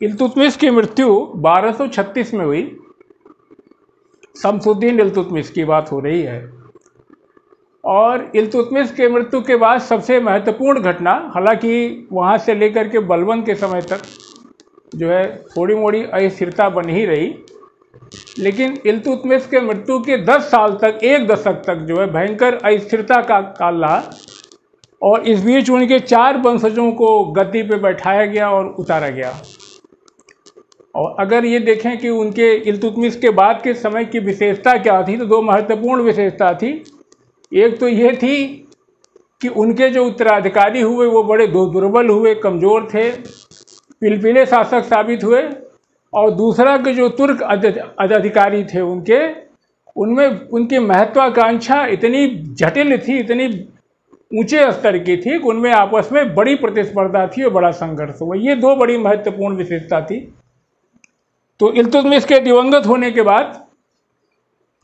इल्तुतमिश की मृत्यु 1236 में हुई। शमसुद्दीन इल्तुतमिश की बात हो रही है। और इल्तुतमिश के मृत्यु के बाद सबसे महत्वपूर्ण घटना, हालांकि वहाँ से लेकर के बलबन के समय तक जो है थोड़ी मोड़ी अस्थिरता बन ही रही, लेकिन इल्तुतमिश के मृत्यु के 10 साल तक, एक दशक तक जो है भयंकर अस्थिरता का काल रहा। और इस बीच उनके 4 वंशजों को गद्दी पे बैठाया गया और उतारा गया। और अगर ये देखें कि उनके इल्तुतमिश के बाद के समय की विशेषता क्या थी, तो 2 महत्वपूर्ण विशेषता थी। एक तो ये थी कि उनके जो उत्तराधिकारी हुए वो बड़े दुर्बल हुए, कमज़ोर थे, पिलपिले शासक साबित हुए। और दूसरा कि जो तुर्क अधिकारी थे उनमें उनकी महत्वाकांक्षा इतनी जटिल थी, इतनी ऊंचे स्तर की थी कि उनमें आपस में बड़ी प्रतिस्पर्धा थी और बड़ा संघर्ष हुआ। ये 2 बड़ी महत्वपूर्ण विशेषता थी। तो इल्तुतमिश के दिवंगत होने के बाद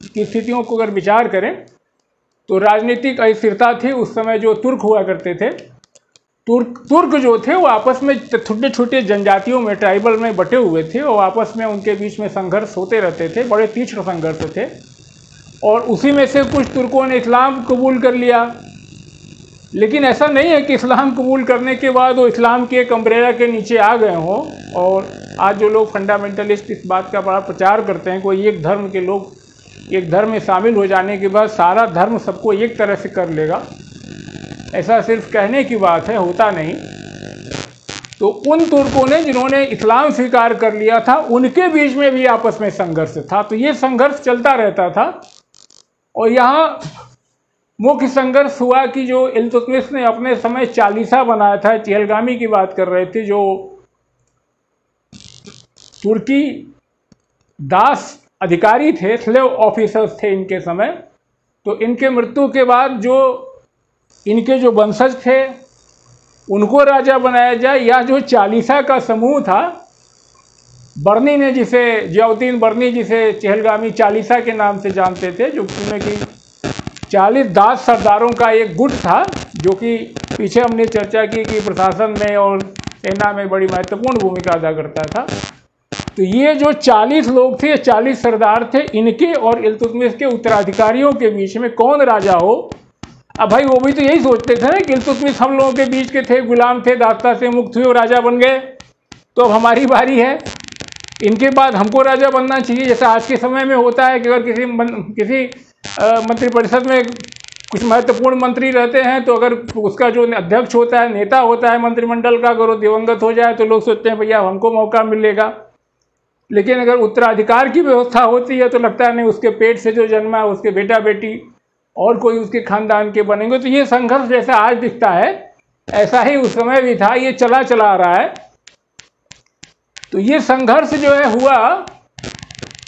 की स्थितियों को अगर विचार करें तो राजनीतिक अस्थिरता थी। उस समय जो तुर्क हुआ करते थे, तुर्क जो थे वो आपस में छोटे छोटे जनजातियों में, ट्राइबल में बटे हुए थे और आपस में उनके बीच में संघर्ष होते रहते थे, बड़े तीक्ष्ण संघर्ष थे। और उसी में से कुछ तुर्कों ने इस्लाम कबूल कर लिया। लेकिन ऐसा नहीं है कि इस्लाम कबूल करने के बाद वो इस्लाम के एक अम्ब्रेला के नीचे आ गए हों। और आज जो लोग फंडामेंटलिस्ट इस बात का बड़ा प्रचार करते हैं, कोई एक धर्म के लोग एक धर्म में शामिल हो जाने के बाद सारा धर्म सबको एक तरह से कर लेगा, ऐसा सिर्फ कहने की बात है, होता नहीं। तो उन तुर्कों ने जिन्होंने इस्लाम स्वीकार कर लिया था, उनके बीच में भी आपस में संघर्ष था। तो ये संघर्ष चलता रहता था। और यहाँ मुख्य संघर्ष हुआ कि जो इल्तुतमिश ने अपने समय चालीसा बनाया था, चहलगामी की बात कर रहे थे, जो तुर्की दास अधिकारी थे, स्लेव ऑफिसर्स थे इनके समय। तो इनके मृत्यु के बाद जो इनके जो वंशज थे उनको राजा बनाया जाए, या जो चालीसा का समूह था, बर्नी ने, जिसे जियाउद्दीन बर्नी, जिसे चहलगामी चालीसा के नाम से जानते थे, जो उसमें कि 40 दास सरदारों का एक गुट था, जो कि पीछे हमने चर्चा की कि प्रशासन में और सेना में बड़ी महत्वपूर्ण भूमिका अदा करता था। तो ये जो 40 लोग थे, 40 सरदार थे, इनके और इल्तुतमिश के उत्तराधिकारियों के बीच में कौन राजा हो। अब भाई वो भी तो यही सोचते थे ना कि इल्तुतमिश हम लोगों के बीच के थे, गुलाम थे, दास्ता से मुक्त हुए और राजा बन गए, तो अब हमारी बारी है, इनके बाद हमको राजा बनना चाहिए। जैसा आज के समय में होता है कि अगर किसी मंत्रिपरिषद में कुछ महत्वपूर्ण मंत्री रहते हैं, तो अगर उसका जो अध्यक्ष होता है, नेता होता है मंत्रिमंडल का, अगर वो दिवंगत हो जाए तो लोग सोचते हैं भैया हमको मौका मिलेगा। लेकिन अगर उत्तराधिकार की व्यवस्था होती है तो लगता है नहीं, उसके पेट से जो जन्मा है उसके बेटा बेटी और कोई उसके खानदान के बनेंगे। तो ये संघर्ष जैसा आज दिखता है ऐसा ही उस समय भी था, ये चला आ रहा है। तो ये संघर्ष जो है हुआ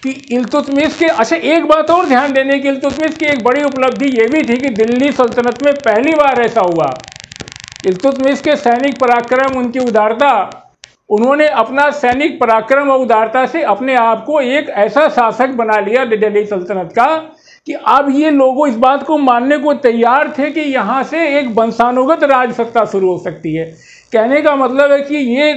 कि इल्तुतमिश के, अच्छा एक बात और ध्यान देने की, इल्तुतमिश की एक बड़ी उपलब्धि ये भी थी कि दिल्ली सल्तनत में पहली बार ऐसा हुआ। इल्तुतमिश के सैनिक पराक्रम, उनकी उदारता, उन्होंने अपना सैनिक पराक्रम और उदारता से अपने आप को एक ऐसा शासक बना लिया दिल्ली सल्तनत का कि अब ये लोगों इस बात को मानने को तैयार थे कि यहाँ से एक वंशानुगत राजसत्ता शुरू हो सकती है। कहने का मतलब है कि ये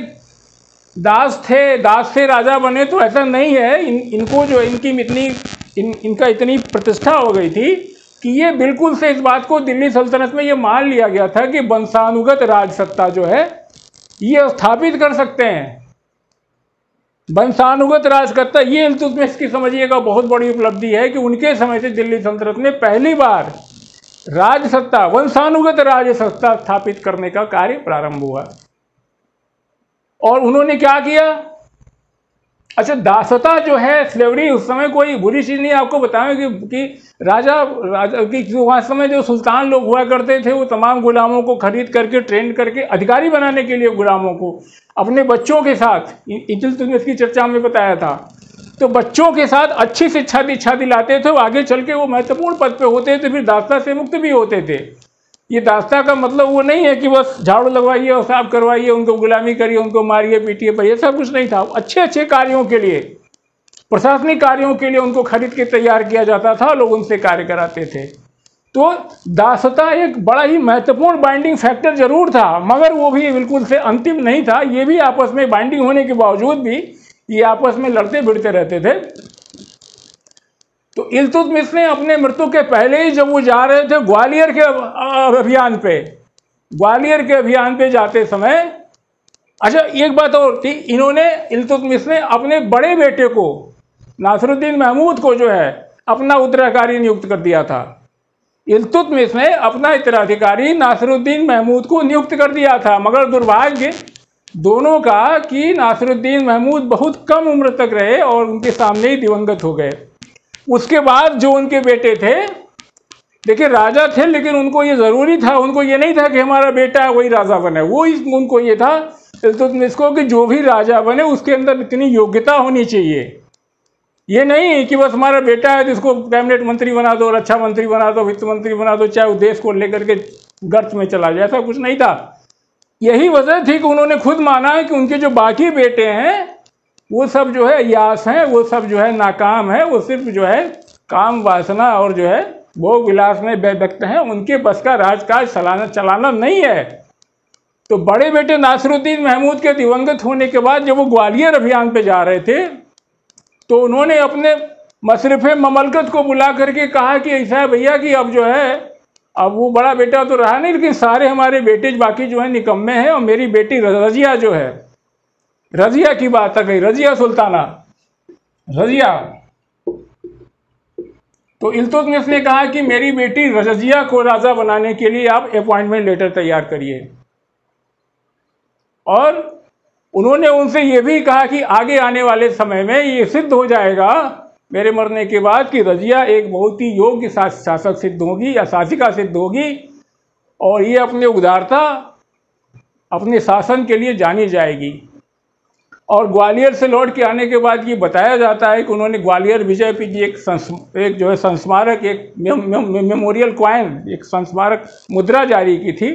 दास थे, दास से राजा बने तो ऐसा नहीं है। इनको जो इनका इतनी प्रतिष्ठा हो गई थी कि ये बिल्कुल से इस बात को दिल्ली सल्तनत में ये मान लिया गया था कि वंशानुगत राजसत्ता जो है ये स्थापित कर सकते हैं। वंशानुगत राजसत्ता, ये इल्तुतमिश की समझिएगा बहुत बड़ी उपलब्धि है कि उनके समय से दिल्ली सल्तनत में पहली बार राजसत्ता, वंशानुगत राजसत्ता स्थापित करने का कार्य प्रारंभ हुआ। और उन्होंने क्या किया, अच्छा दासता जो है, स्लेवरी उस समय कोई बुरी चीज नहीं। आपको बताएं कि राजा की वहाँ समय जो सुल्तान लोग हुआ करते थे वो तमाम गुलामों को खरीद करके, ट्रेन करके अधिकारी बनाने के लिए गुलामों को अपने बच्चों के साथ, इल्तुतमिश की चर्चा में बताया था, तो बच्चों के साथ अच्छी शिक्षा दिलाते थे, वो आगे चल के वो महत्वपूर्ण पद पे होते थे, फिर दास्ता से मुक्त भी होते थे। ये दास्ता का मतलब वो नहीं है कि बस झाड़ू लगवाइए और साफ करवाइए, उनको गुलामी करिए, उनको मारिए पीटिए, भाई ऐसा कुछ नहीं था। अच्छे कार्यों के लिए, प्रशासनिक कार्यों के लिए उनको खरीद के तैयार किया जाता था, लोग उनसे कार्य कराते थे। तो दासता एक बड़ा ही महत्वपूर्ण बाइंडिंग फैक्टर जरूर था, मगर वो भी बिल्कुल से अंतिम नहीं था। ये भी आपस में बाइंडिंग होने के बावजूद भी ये आपस में लड़ते भिड़ते रहते थे। तो इल्तुतमिश ने अपने मृत्यु के पहले ही, जब वो जा रहे थे ग्वालियर के अभियान पे जाते समय, अच्छा एक बात और थी, इल्तुतमिश ने अपने बड़े बेटे को नासिरुद्दीन महमूद को जो है अपना उत्तराधिकारी नियुक्त कर दिया था। इल्तुतमिश ने अपना उत्तराधिकारी नासिरुद्दीन महमूद को नियुक्त कर दिया था, मगर दुर्भाग्य दोनों का कि नासिरुद्दीन महमूद बहुत कम उम्र तक रहे और उनके सामने ही दिवंगत हो गए। उसके बाद जो उनके बेटे थे, देखिए राजा थे, लेकिन उनको ये जरूरी था, उनको ये नहीं था कि हमारा बेटा है वही राजा बने। उनको ये था इल्तुतमिश को कि जो भी राजा बने उसके अंदर इतनी योग्यता होनी चाहिए। ये नहीं कि बस हमारा बेटा है जिसको कैबिनेट मंत्री बना दो, रक्षा मंत्री बना दो, वित्त मंत्री बना दो, चाहे वो देश को लेकर के गर्त में चला जाए, ऐसा कुछ नहीं था। यही वजह थी कि उन्होंने खुद माना है कि उनके जो बाकी बेटे हैं वो सब जो है यास हैं, वो सब जो है नाकाम है, वो सिर्फ जो है काम वासना और जो है भोग विलास में व्यक्त हैं, उनके बस का राजकाज चलाना नहीं है। तो बड़े बेटे नासिरुद्दीन महमूद के दिवंगत होने के बाद जब वो ग्वालियर अभियान पे जा रहे थे, तो उन्होंने अपने मशरफ ममलकत को बुला करके कहा कि ऐसा है भैया कि अब जो है, अब वो बड़ा बेटा तो रहा नहीं, लेकिन सारे हमारे बेटे बाकी जो है निकम्मे हैं, और मेरी बेटी रजिया जो है, रजिया की बात आ गई, रजिया सुल्ताना, रजिया। तो इल्तुतमिश ने कहा कि मेरी बेटी रजिया को राजा बनाने के लिए आप अपॉइंटमेंट लेटर तैयार करिए, और उन्होंने उनसे ये भी कहा कि आगे आने वाले समय में ये सिद्ध हो जाएगा मेरे मरने के बाद कि रजिया एक बहुत ही योग्य शासक सिद्ध होगी या शासिका सिद्ध होगी, और ये अपने उदारता, अपने शासन के लिए जानी जाएगी। और ग्वालियर से लौट के आने के बाद ये बताया जाता है कि उन्होंने ग्वालियर विजय पे की एक जो है संस्मारक, एक मेमोरियल कॉइन, एक संस्मारक मुद्रा जारी की थी।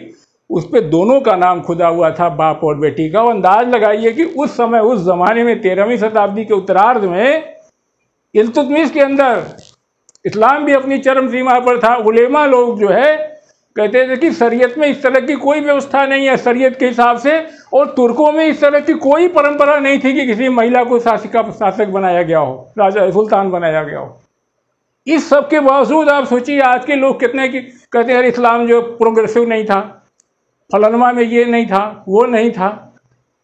उस पर दोनों का नाम खुदा हुआ था, बाप और बेटी का। और अंदाज लगाइए कि उस समय, उस जमाने में 13वीं शताब्दी के उत्तरार्ध में इल्तुतमिश के अंदर इस्लाम भी अपनी चरम सीमा पर था। उलेमा लोग जो है कहते थे कि शरीयत में इस तरह की कोई व्यवस्था नहीं है शरीयत के हिसाब से, और तुर्कों में इस तरह की कोई परंपरा नहीं थी कि किसी महिला को शासक बनाया गया हो, राजा सुल्तान बनाया गया हो। इस सब के बावजूद आप सोचिए आज के लोग कितने की कहते हैं इस्लाम जो प्रोग्रेसिव नहीं था, फलनमा में ये नहीं था, वो नहीं था।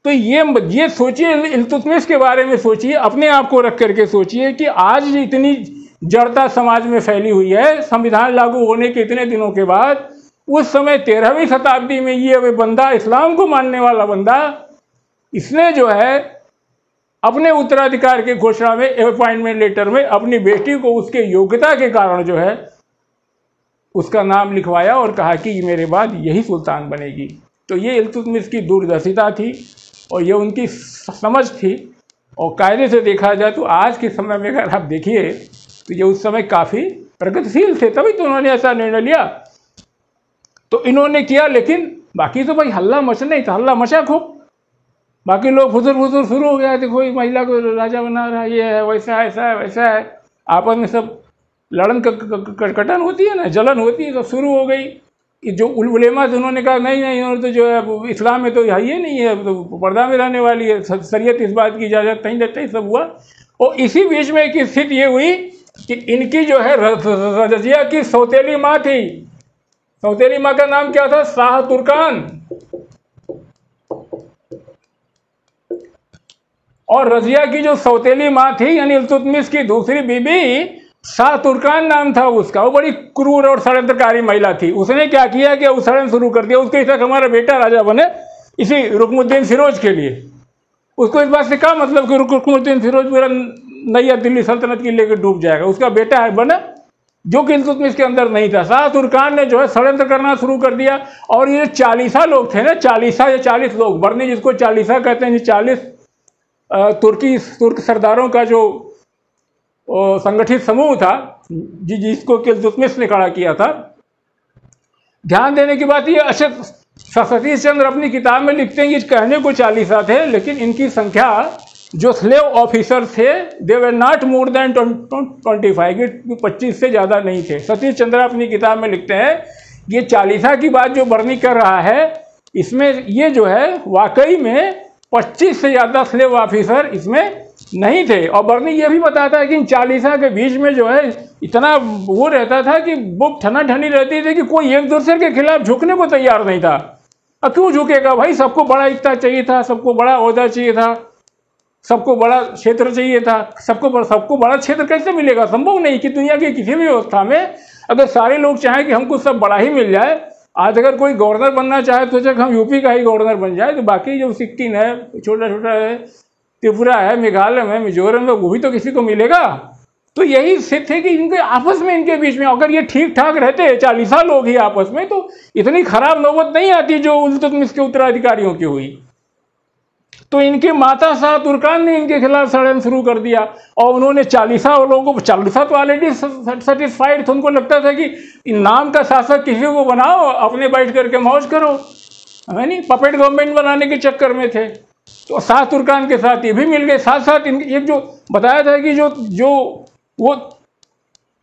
तो ये सोचिए, इल्तुतमिश के बारे में सोचिए, अपने आप को रख करके सोचिए कि आज इतनी जड़ता समाज में फैली हुई है, संविधान लागू होने के इतने दिनों के बाद, उस समय 13वीं शताब्दी में ये बंदा, इस्लाम को मानने वाला बंदा, इसने जो है अपने उत्तराधिकार की घोषणा में, अपॉइंटमेंट लेटर में अपनी बेटी को उसके योग्यता के कारण जो है उसका नाम लिखवाया और कहा कि मेरे बाद यही सुल्तान बनेगी। तो ये इल्तुतमिश की दूरदर्शिता थी और ये उनकी समझ थी। और कायदे से देखा जाए तो आज के समय में अगर आप देखिए तो ये उस समय काफ़ी प्रगतिशील थे, तभी तो उन्होंने ऐसा निर्णय लिया। तो इन्होंने किया, लेकिन बाकी तो भाई हल्ला मचना ही था, हल्ला मचा खूब। बाकी लोग फुसुर शुरू हो गया, देखो ये महिला को राजा बना रहा है, ये है, वैसा है, ऐसा है, वैसा है। आपस में सब लड़न कटन होती है ना, जलन होती है, सब शुरू हो गई। कि जो उलेमा थे उन्होंने कहा नहीं इन्होंने तो जो है इस्लाम में तो ये नहीं है, तो पर्दा में रहने वाली है, शरीयत इस बात की इजाज़त नहीं देते, सब हुआ। और इसी बीच में एक स्थिति ये हुई कि इनकी जो है रजिया की सौतेली माँ थी। सौतेली माँ का नाम क्या था? शाह तुर्कान। और रजिया की जो सौतेली माँ थी यानी इल्तुतमिश की दूसरी बीबी, शाह तुर्कान नाम था उसका। वो बड़ी क्रूर और षड्यंत्रकारी महिला थी। उसने क्या किया कि उत्सरण शुरू कर दिया, उसके तक हमारा बेटा राजा बने, इसी रुकनुद्दीन फिरोज के लिए। उसको इस बात से क्या मतलब कि रुकनुद्दीन फिरोज पूरा नैया दिल्ली सल्तनत की लेकर डूब जाएगा, उसका बेटा है बना, जो कि इल्तुतमिश के अंदर नहीं था। शाह तुर्कान ने जो है षड्यंत्र करना शुरू कर दिया। और ये 40 लोग थे ना, 40 लोग, बरनी जिसको 40 कहते हैं, 40 तुर्क सरदारों का जो संगठित समूह था, जिसको इल्तुतमिश ने खड़ा किया था। ध्यान देने की बात यह, अच्छा सतीश चंद्र अपनी किताब में लिखते हैं कि कहने को 40 थे, लेकिन इनकी संख्या जो स्लेव ऑफिसर थे दे वर नॉट मोर देन 25, 25 से ज़्यादा नहीं थे। सतीश चंद्र अपनी किताब में लिखते हैं ये चालीसा की बात जो बर्नी कर रहा है इसमें ये जो है वाकई में 25 से ज़्यादा स्लेव ऑफिसर इसमें नहीं थे। और बर्नी ये भी बताता है कि इन चालीसा के बीच में जो है इतना वो रहता था कि वो ठनाठनी रहती थी कि कोई एक दूसरे के खिलाफ झुकने को तैयार नहीं था। अब क्यों झुकेगा भाई, सबको बड़ा इतना चाहिए था, सबको बड़ा ओहदा चाहिए था, सबको बड़ा क्षेत्र चाहिए था। सबको बड़ा क्षेत्र कैसे मिलेगा? संभव नहीं कि दुनिया की किसी भी व्यवस्था में अगर सारे लोग चाहें कि हमको सब बड़ा ही मिल जाए। आज अगर कोई गवर्नर बनना चाहे तो जब हम यूपी का ही गवर्नर बन जाए, तो बाकी जो सिक्किम है, छोटा छोटा है, त्रिपुरा है, मेघालय है, मिजोरम है, वो भी तो किसी को मिलेगा। तो यही स्थिति है कि इनके आपस में, इनके बीच में अगर ये ठीक ठाक रहते 40 लोग ही आपस में, तो इतनी खराब नौबत नहीं आती जो इल्तुतमिश के उत्तराधिकारियों की हुई। तो इनके माता शाह तुर्कान ने इनके खिलाफ षड्यंत्र शुरू कर दिया और उन्होंने 40 लोगों को, 40 तो ऑलरेडी सेटिस्फाइड थे। उनको लगता था कि इन नाम का शासक किसी को बनाओ, अपने बैठ करके मौज करो, है नहीं, पपेट गवर्नमेंट बनाने के चक्कर में थे। तो शाह तुर्कान के साथ ये भी मिल गए। साथ साथ इनके एक जो बताया था कि जो वो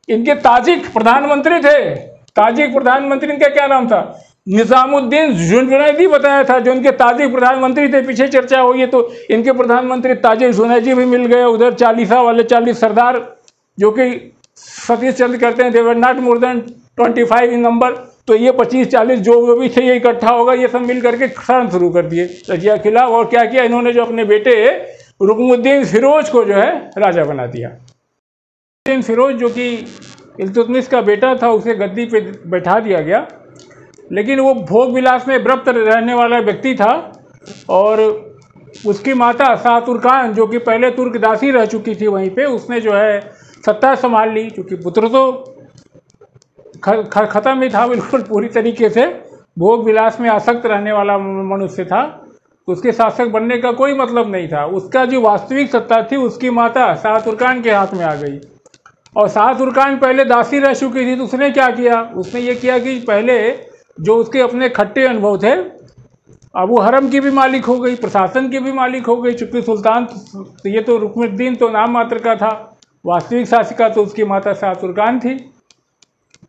इनके ताजिक प्रधानमंत्री थे, ताजिक प्रधानमंत्री, इनका क्या नाम था, निजामुद्दीन जुनैदी बताया था, जो इनके ताजिक प्रधानमंत्री थे। पीछे चर्चा हुई है तो इनके प्रधानमंत्री ताजिक जुनैदी भी मिल गए। उधर 40 वाले 40 सरदार जो कि सतीश चंद्र करते हैं, they were not more than 25 in number. तो ये 25-40 जो भी थे ये इकट्ठा होगा, ये सब मिल करके षड्यंत्र शुरू कर दिए रजिया खिलाफ। और क्या किया इन्होंने, जो अपने बेटे रुकनुद्दीन फिरोज को जो है राजा बना दिया। रुकनुद्दीन फिरोज जो कि इल्तुतमिश का बेटा था, उसे गद्दी पे बैठा दिया गया। लेकिन वो भोग विलास में व्रत रहने वाला व्यक्ति था और उसकी माता शाह तुर्कान, जो कि पहले तुर्क दासी रह चुकी थी वहीं पे, उसने जो है सत्ता संभाल ली। क्योंकि पुत्र तो ख़त्म ही था बिल्कुल पूरी तरीके से, भोग विलास में आसक्त रहने वाला मनुष्य था, तो उसके शासक बनने का कोई मतलब नहीं था। उसका जो वास्तविक सत्ता थी उसकी माता शाह तुर्कान के हाथ में आ गई। और शाह तुर्कान पहले दासी रह चुकी थी, तो उसने क्या किया, उसने ये किया कि पहले जो उसके अपने खट्टे अनुभव थे, अब वो हरम की भी मालिक हो गई, प्रशासन की भी मालिक हो गई। चूँकि सुल्तान तो ये तो रुकनुद्दीन तो नाम मात्र का था, वास्तविक शासिका तो उसकी माता शाह तुर्कान थी।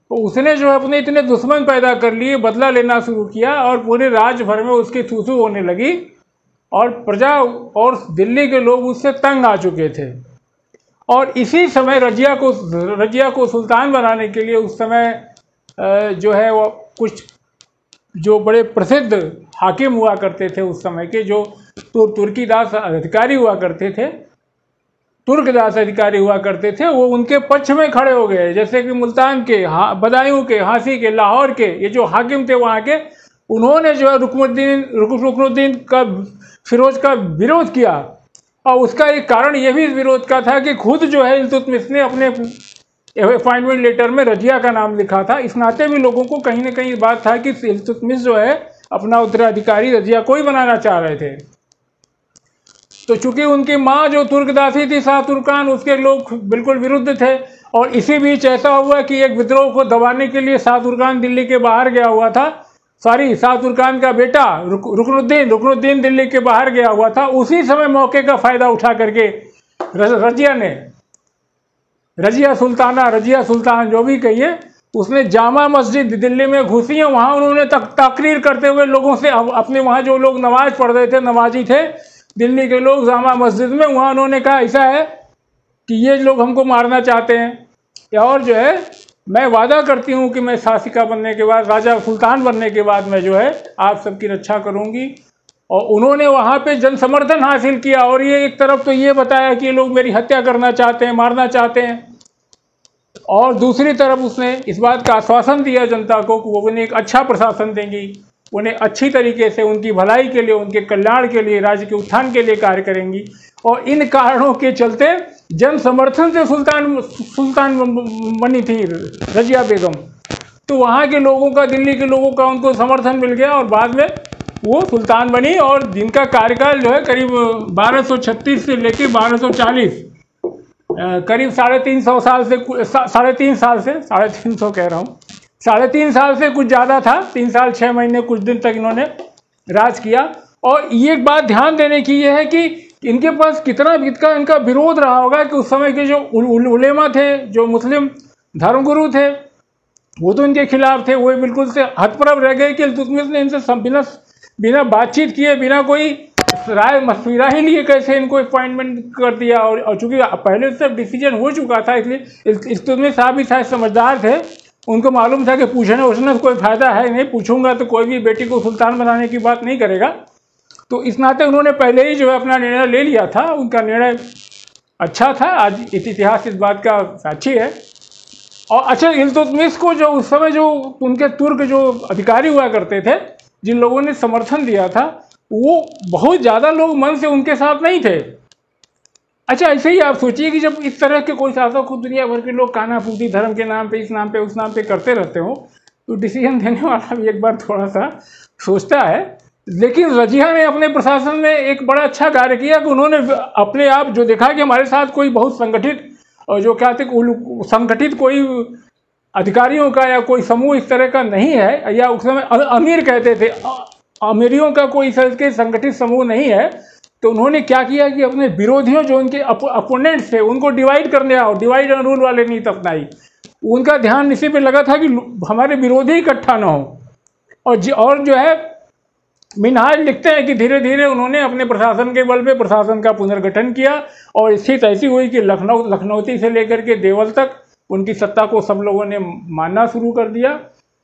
तो उसने जो अपने इतने दुश्मन पैदा कर लिए, बदला लेना शुरू किया और पूरे राज्य भर में उसकी थू-थू होने लगी। और प्रजा और दिल्ली के लोग उससे तंग आ चुके थे। और इसी समय रजिया को सुल्तान बनाने के लिए उस समय जो है वो कुछ जो बड़े प्रसिद्ध हाकिम हुआ करते थे उस समय के, जो तुर्कीदास अधिकारी हुआ करते थे, तुर्कदास अधिकारी हुआ करते थे, वो उनके पक्ष में खड़े हो गए। जैसे कि मुल्तान के, बदायूं के, हांसी के, लाहौर के ये जो हाकिम थे वहाँ के, उन्होंने जो है रुकनुद्दीन का फिरोज का विरोध किया। और उसका एक कारण ये भी विरोध का था कि खुद जो है इल्तुतमिश ने अपने अपॉइंटमेंट लेटर में रजिया का नाम लिखा था। इस नाते भी लोगों को कहीं ना कहीं बात था कि इल्तुतमिश जो है अपना उत्तराधिकारी रजिया को ही बनाना चाह रहे थे। तो चूंकि उनकी माँ जो तुर्कदासी थी शाह तुर्कान, उसके लोग बिल्कुल विरुद्ध थे। और इसी बीच ऐसा हुआ कि एक विद्रोह को दबाने के लिए शाह तुर्कान दिल्ली के बाहर गया हुआ था। शाह तुर्कान का बेटा रुकनुद्दीन दिल्ली के बाहर गया हुआ था। उसी समय मौके का फायदा उठा करके रजिया सुल्तान जो भी कहिए, उसने जामा मस्जिद दिल्ली में घुसी है। वहाँ उन्होंने तकरीर करते हुए लोगों से, अपने वहाँ जो लोग नमाज पढ़ रहे थे, नमाजी थे दिल्ली के लोग जामा मस्जिद में, वहाँ उन्होंने कहा ऐसा है कि ये लोग हमको मारना चाहते हैं, और जो है मैं वादा करती हूँ कि मैं शासिका बनने के बाद, राजा सुल्तान बनने के बाद मैं जो है आप सबकी रक्षा करूँगी। और उन्होंने वहाँ पे जन समर्थन हासिल किया। और ये एक तरफ तो ये बताया कि ये लोग मेरी हत्या करना चाहते हैं, मारना चाहते हैं, और दूसरी तरफ उसने इस बात का आश्वासन दिया जनता को कि वो उन्हें एक अच्छा प्रशासन देंगी, उन्हें अच्छी तरीके से उनकी भलाई के लिए, उनके कल्याण के लिए, राज्य के उत्थान के लिए कार्य करेंगी। और इन कारणों के चलते जन समर्थन से सुल्तान बनी थी रजिया बेगम। तो वहाँ के लोगों का, दिल्ली के लोगों का उनको समर्थन मिल गया और बाद में वो सुल्तान बनी। और जिनका कार्यकाल जो है करीब 1236 से लेकर 1240, करीब 350 साल से, 350 कह रहा हूँ, 3.5 साल से कुछ ज़्यादा था। 3 साल 6 महीने कुछ दिन तक इन्होंने राज किया। और ये एक बात ध्यान देने की ये है कि इनके पास कितना इनका विरोध रहा होगा कि उस समय के जो उलेमा थे, जो मुस्लिम धर्मगुरु थे, वो तो इनके खिलाफ थे। वो बिल्कुल से हतप्रभ रह गए कि इल्तुतमिश ने इनसे बिना बातचीत किए, बिना कोई राय मशविरा ही लिए कैसे इनको अपॉइंटमेंट कर दिया। और चूंकि पहले से डिसीजन हो चुका था, इसलिए इल्तुतमिश साहब भी शायद समझदार थे, उनको मालूम था कि पूछने उसने कोई फायदा है नहीं, पूछूंगा तो कोई भी बेटी को सुल्तान बनाने की बात नहीं करेगा। तो इस नाते उन्होंने पहले ही जो है अपना निर्णय ले लिया था। उनका निर्णय अच्छा था, आज इतिहास इस बात का साक्षी है। और अच्छा, इल्तुतमिश को जो उस समय जो उनके तुर्क जो अधिकारी हुआ करते थे, जिन लोगों ने समर्थन दिया था, वो बहुत ज़्यादा लोग मन से उनके साथ नहीं थे। अच्छा, ऐसे ही आप सोचिए कि जब इस तरह के कोई शासक को दुनिया भर के लोग कानाफूसी धर्म के नाम पे, इस नाम पे, उस नाम पे करते रहते हो, तो डिसीजन देने वाला भी एक बार थोड़ा सा सोचता है। लेकिन रजिया ने अपने प्रशासन में एक बड़ा अच्छा कार्य किया कि उन्होंने अपने आप जो देखा कि हमारे साथ कोई बहुत संगठित और जो क्या थे संगठित कोई अधिकारियों का या कोई समूह इस तरह का नहीं है, या उस समय अमीर कहते थे, अमीरियों का कोई इस तरह के संगठित समूह नहीं है। तो उन्होंने क्या किया कि अपने विरोधियों, जो उनके अपोनेंट्स थे, उनको डिवाइड करने और डिवाइड एंड रूल वाले नीति अपनाई। उनका ध्यान इसी पे लगा था कि हमारे विरोधी इकट्ठा ना हो। और जो है मिनहाज लिखते हैं कि धीरे धीरे उन्होंने अपने प्रशासन के बल पे प्रशासन का पुनर्गठन किया, और स्थिति ऐसी हुई कि लखनऊती से लेकर के देवल तक उनकी सत्ता को सब लोगों ने मानना शुरू कर दिया,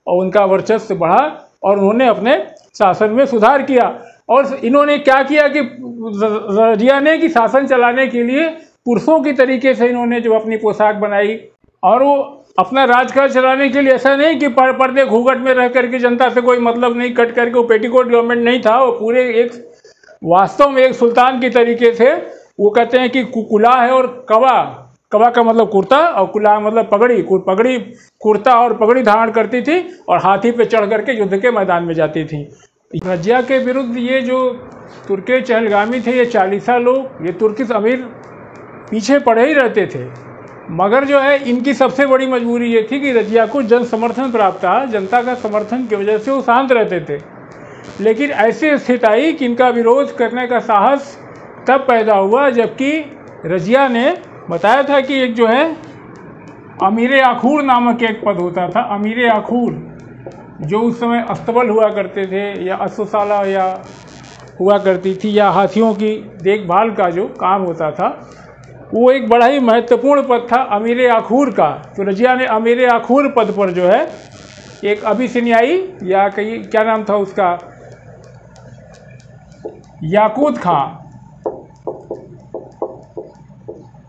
और उनका वर्चस्व बढ़ा, और उन्होंने अपने शासन में सुधार किया। और इन्होंने क्या किया कि रजिया ने कि शासन चलाने के लिए पुरुषों की तरीके से इन्होंने जो अपनी पोशाक बनाई, और वो अपना राजकाज चलाने के लिए ऐसा नहीं कि पर्दे घूंघट में रह करके जनता से कोई मतलब नहीं, कट करके वो पेटीकोट गवर्नमेंट नहीं था। वो पूरे एक वास्तव में एक सुल्तान की तरीके से, वो कहते हैं कि कुला है और कवा का मतलब कुर्ता, और कुला मतलब पगड़ी कुर्ता और पगड़ी धारण करती थी, और हाथी पे चढ़ करके युद्ध के मैदान में जाती थी। रजिया के विरुद्ध ये जो तुर्के चहलगामी थे, ये चालीसा लोग, ये तुर्किश अमीर पीछे पड़े ही रहते थे। मगर जो है इनकी सबसे बड़ी मजबूरी ये थी कि रजिया को जन समर्थन प्राप्त था, जनता का समर्थन की वजह से वो शांत रहते थे। लेकिन ऐसी स्थिति आई कि इनका विरोध करने का साहस तब पैदा हुआ जबकि रजिया ने बताया था कि एक जो है अमीर आखूर नामक एक पद होता था। अमीर आखूर जो उस समय अस्तबल हुआ करते थे, या अश्वशाला या हुआ करती थी, या हाथियों की देखभाल का जो काम होता था, वो एक बड़ा ही महत्वपूर्ण पद था अमीर आखूर का। तो रजिया ने अमीर आखूर पद पर जो है एक अबिसिनियाई, या कहीं क्या नाम था उसका,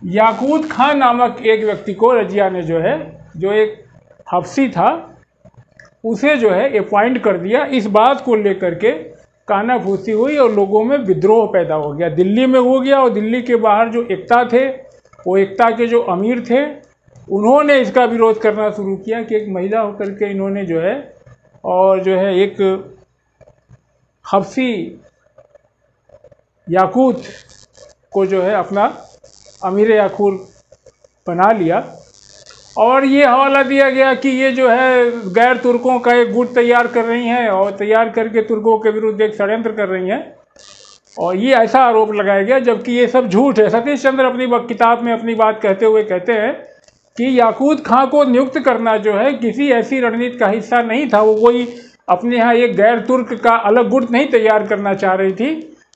याकूत खान नामक एक व्यक्ति को रजिया ने जो है, जो एक हफ्सी था, उसे जो है अपॉइंट कर दिया। इस बात को लेकर के कानाफूसी हुई और लोगों में विद्रोह पैदा हो गया, दिल्ली में हो गया। और दिल्ली के बाहर जो एकता थे, वो एकता के जो अमीर थे, उन्होंने इसका विरोध करना शुरू किया कि एक महिला होकर के इन्होंने जो है, और जो है एक हफ्सी याकूत को जो है अपना अमीर आखूर बना लिया। और ये हवाला दिया गया कि ये जो है गैर तुर्कों का एक गुट तैयार कर रही हैं, और तैयार करके तुर्कों के विरुद्ध एक षड्यंत्र कर रही हैं। और ये ऐसा आरोप लगाया गया, जबकि ये सब झूठ है। सतीश चंद्र अपनी किताब में अपनी बात कहते हुए कहते हैं कि याकूत खां को नियुक्त करना जो है किसी ऐसी रणनीति का हिस्सा नहीं था। वो कोई अपने यहाँ एक गैर तुर्क का अलग गुट नहीं तैयार करना चाह रही थी,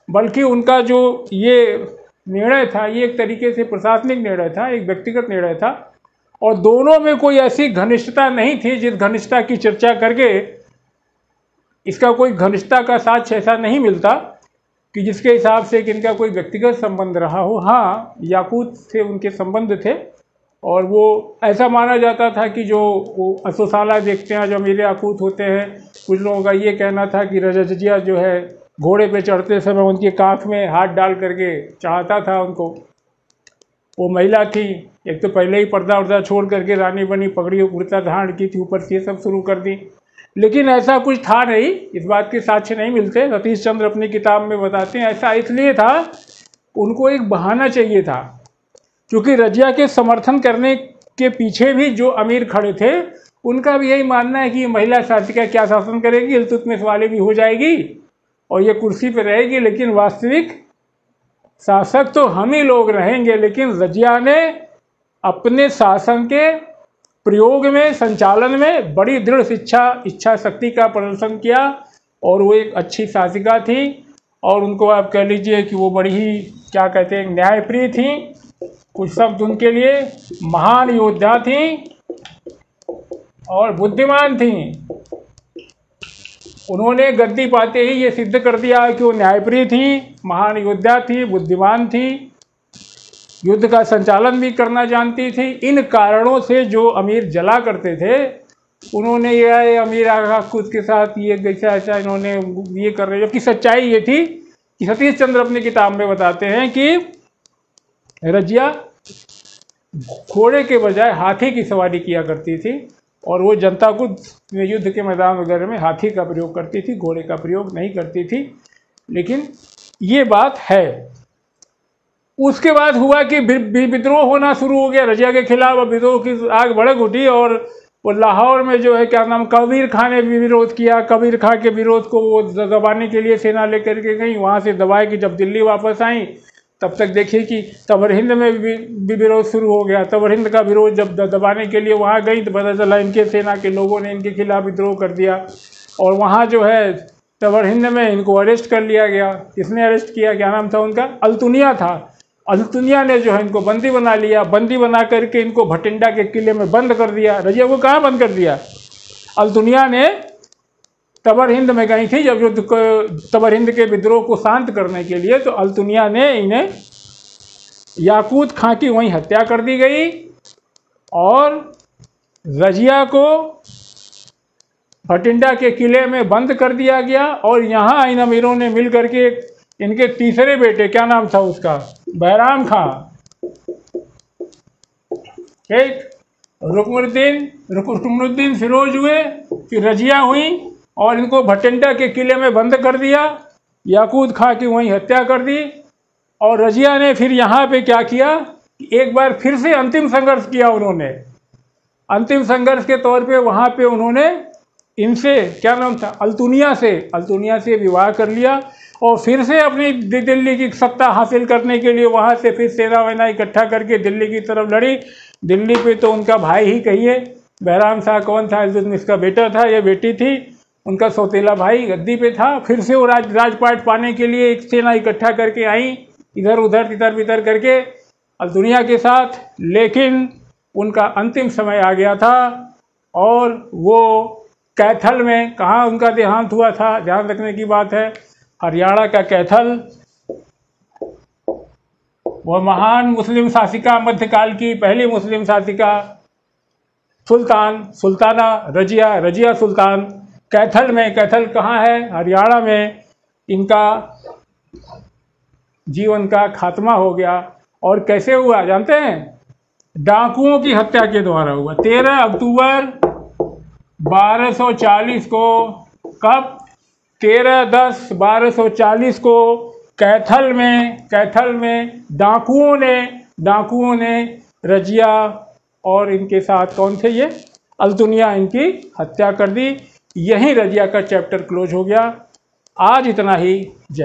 बल्कि उनका जो ये निर्णय था, ये एक तरीके से प्रशासनिक निर्णय था, एक व्यक्तिगत निर्णय था। और दोनों में कोई ऐसी घनिष्ठता नहीं थी जिस घनिष्ठता की चर्चा करके इसका कोई घनिष्ठता का साक्ष्य ऐसा नहीं मिलता कि जिसके हिसाब से कि इनका कोई व्यक्तिगत संबंध रहा हो। हाँ, याकूत से उनके संबंध थे, और वो ऐसा माना जाता था कि जो अश्वशाला देखते हैं, जो अमीर याकूत होते हैं, कुछ लोगों का ये कहना था कि रजिया जो है घोड़े पे चढ़ते समय उनकी कांख में हाथ डाल करके चाहता था उनको। वो महिला थी, एक तो पहले ही पर्दा वर्दा छोड़ करके रानी बनी, पगड़ी और कुर्ता धारण की थी, ऊपर से ये सब शुरू कर दी। लेकिन ऐसा कुछ था नहीं, इस बात के साक्ष्य नहीं मिलते। सतीश चंद्र अपनी किताब में बताते हैं ऐसा इसलिए था, उनको एक बहाना चाहिए था, क्योंकि रजिया के समर्थन करने के पीछे भी जो अमीर खड़े थे, उनका भी यही मानना है कि महिला शासिका क्या शासन करेगी, इल्तुतमिश वाली भी हो जाएगी और ये कुर्सी पर रहेगी, लेकिन वास्तविक शासक तो हम ही लोग रहेंगे, लेकिन रजिया ने अपने शासन के प्रयोग में, संचालन में बड़ी दृढ़ इच्छा शक्ति का प्रदर्शन किया और वो एक अच्छी शासिका थी। और उनको आप कह लीजिए कि वो बड़ी ही क्या कहते हैं, न्यायप्रिय थी। कुछ शब्द उनके लिए, महान योद्धा थी और बुद्धिमान थी। उन्होंने गद्दी पाते ही ये सिद्ध कर दिया कि वो न्यायप्रिय थी, महान योद्धा थी, बुद्धिमान थी, युद्ध का संचालन भी करना जानती थी। इन कारणों से जो अमीर जला करते थे, उन्होंने ये अमीर आगा खुद के साथ ये ऐसा ऐसा इन्होंने ये कर रहे, जबकि सच्चाई ये थी कि सतीश चंद्र अपनी किताब में बताते हैं कि रजिया घोड़े के बजाय हाथी की सवारी किया करती थी और वो जनता को युद्ध के मैदान वगैरह में हाथी का प्रयोग करती थी, घोड़े का प्रयोग नहीं करती थी। लेकिन ये बात है। उसके बाद हुआ कि विद्रोह होना शुरू हो गया रजिया के खिलाफ। अब विद्रोह की आग भड़क उठी और वो लाहौर में जो है क्या नाम, कबीर खां ने भी विरोध किया। कबीर खां के विरोध को वो दबाने के लिए सेना लेकर के गई, वहाँ से दबाए कि जब दिल्ली वापस आई तब तक देखिए कि तबर हिंद में भी विरोध शुरू हो गया। तबर हिंद का विरोध जब दबाने के लिए वहाँ गई तो पता चला इनके सेना के लोगों ने इनके खिलाफ विद्रोह कर दिया और वहाँ जो है तबर हिंद में इनको अरेस्ट कर लिया गया। किसने अरेस्ट किया, क्या नाम था उनका, अल्तुनिया था। अल्तुनिया ने जो है इनको बंदी बना लिया। बंदी बना करके इनको भटिंडा के किले में बंद कर दिया। रजिया को कहाँ बंद कर दिया, अल्तुनिया ने तबर हिंद में गई थी जब युद्ध को, तबर हिंद के विद्रोह को शांत करने के लिए, तो अल्तुनिया ने इन्हें याकूत खां की वहीं हत्या कर दी गई और रजिया को भटिंडा के किले में बंद कर दिया गया। और यहाँ इन अमीरों ने मिल करके इनके तीसरे बेटे, क्या नाम था उसका, बैराम खां, ठीक, रुकनुद्दीन फिरोज हुए, फिर रजिया हुई और इनको भटिंडा के किले में बंद कर दिया। याकूत खां की वहीं हत्या कर दी। और रजिया ने फिर यहाँ पे क्या किया, एक बार फिर से अंतिम संघर्ष किया उन्होंने। अंतिम संघर्ष के तौर पे वहाँ पे उन्होंने इनसे, क्या नाम था, अल्तुनिया से विवाह कर लिया और फिर से अपनी दिल्ली की सत्ता हासिल करने के लिए वहाँ से फिर सेना वेना इकट्ठा करके दिल्ली की तरफ लड़ी। दिल्ली पे तो उनका भाई ही कहिए, बैराम शाह कौन था, इसका बेटा था, ये बेटी थी, उनका सौतेला भाई गद्दी पे था। फिर से वो राजपाट पाने के लिए एक सेना इकट्ठा करके आई, इधर उधर तितर बितर करके अल्तुनिया के साथ। लेकिन उनका अंतिम समय आ गया था और वो कैथल में, कहाँ उनका देहांत हुआ था, ध्यान रखने की बात है, हरियाणा का कैथल। वह महान मुस्लिम शासिका, मध्यकाल की पहली मुस्लिम शासिका सुल्ताना रजिया सुल्तान, कैथल में। कैथल कहाँ है, हरियाणा में। इनका जीवन का खात्मा हो गया। और कैसे हुआ जानते हैं, डाकुओं की हत्या के द्वारा हुआ। 13 अक्टूबर 1240 को, कब, 13/10/1240 को कैथल में डाकुओं ने रजिया और इनके साथ कौन थे, ये अल्तुनिया, इनकी हत्या कर दी। यहीं रजिया का चैप्टर क्लोज हो गया। आज इतना ही। जय।